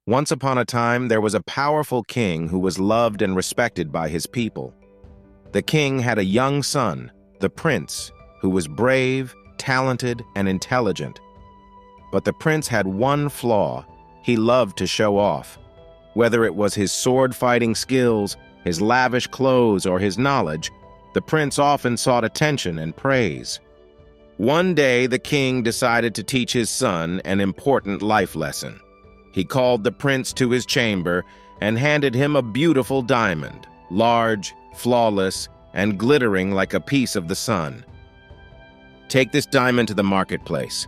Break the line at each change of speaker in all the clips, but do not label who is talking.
Once upon a time, there was a powerful king who was loved and respected by his people. The king had a young son, the prince, who was brave, talented, and intelligent. But the prince had one flaw: he loved to show off. Whether it was his sword-fighting skills, his lavish clothes, or his knowledge, the prince often sought attention and praise. One day, the king decided to teach his son an important life lesson. He called the prince to his chamber and handed him a beautiful diamond, large, flawless, and glittering like a piece of the sun. "Take this diamond to the marketplace,"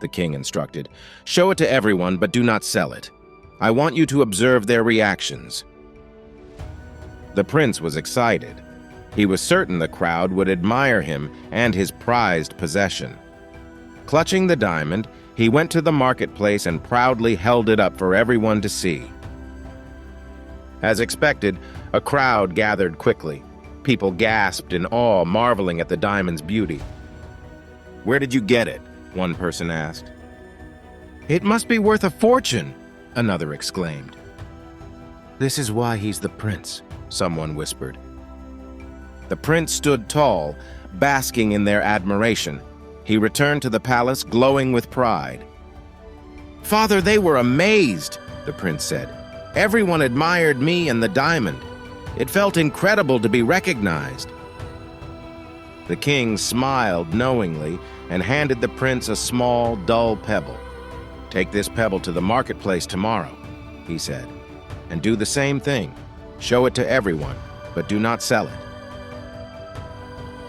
the king instructed. "Show it to everyone, but do not sell it. I want you to observe their reactions." The prince was excited. He was certain the crowd would admire him and his prized possession. Clutching the diamond, he went to the marketplace and proudly held it up for everyone to see. As expected, a crowd gathered quickly. People gasped in awe, marveling at the diamond's beauty. "Where did you get it?" one person asked. "It must be worth a fortune," another exclaimed. "This is why he's the prince," someone whispered. The prince stood tall, basking in their admiration. He returned to the palace, glowing with pride. "Father, they were amazed," the prince said. "Everyone admired me and the diamond. It felt incredible to be recognized." The king smiled knowingly and handed the prince a small, dull pebble. "Take this pebble to the marketplace tomorrow," he said, "and do the same thing. Show it to everyone, but do not sell it."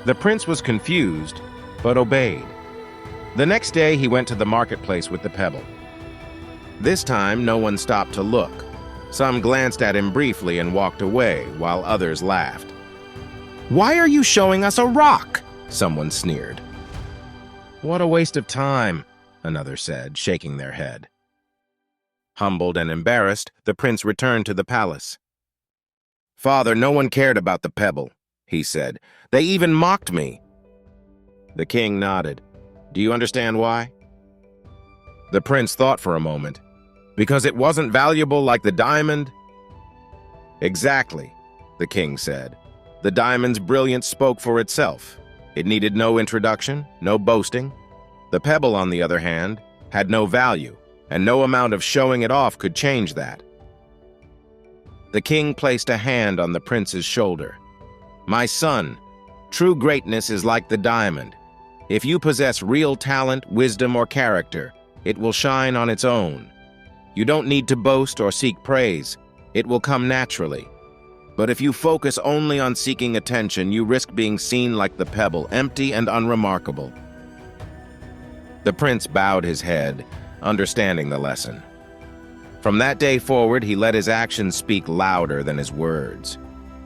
The prince was confused, but obeyed. The next day, he went to the marketplace with the pebble. This time, no one stopped to look. Some glanced at him briefly and walked away, while others laughed. "Why are you showing us a rock?" someone sneered. "What a waste of time," another said, shaking their head. Humbled and embarrassed, the prince returned to the palace. "Father, no one cared about the pebble," he said. "They even mocked me." The king nodded. "Do you understand why?" The prince thought for a moment. "Because it wasn't valuable like the diamond?" "Exactly," the king said. "The diamond's brilliance spoke for itself. It needed no introduction, no boasting. The pebble, on the other hand, had no value, and no amount of showing it off could change that." The king placed a hand on the prince's shoulder. "My son, true greatness is like the diamond. If you possess real talent, wisdom, or character, it will shine on its own. You don't need to boast or seek praise. It will come naturally. But if you focus only on seeking attention, you risk being seen like the pebble, empty and unremarkable." The prince bowed his head, understanding the lesson. From that day forward, he let his actions speak louder than his words.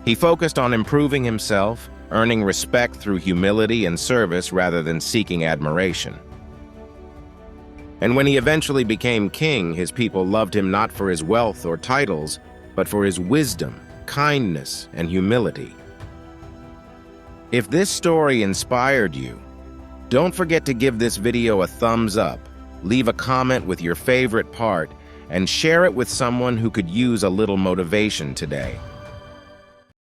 He focused on improving himself, earning respect through humility and service rather than seeking admiration. And when he eventually became king, his people loved him not for his wealth or titles, but for his wisdom, kindness, and humility. If this story inspired you, don't forget to give this video a thumbs up, leave a comment with your favorite part, and share it with someone who could use a little motivation today.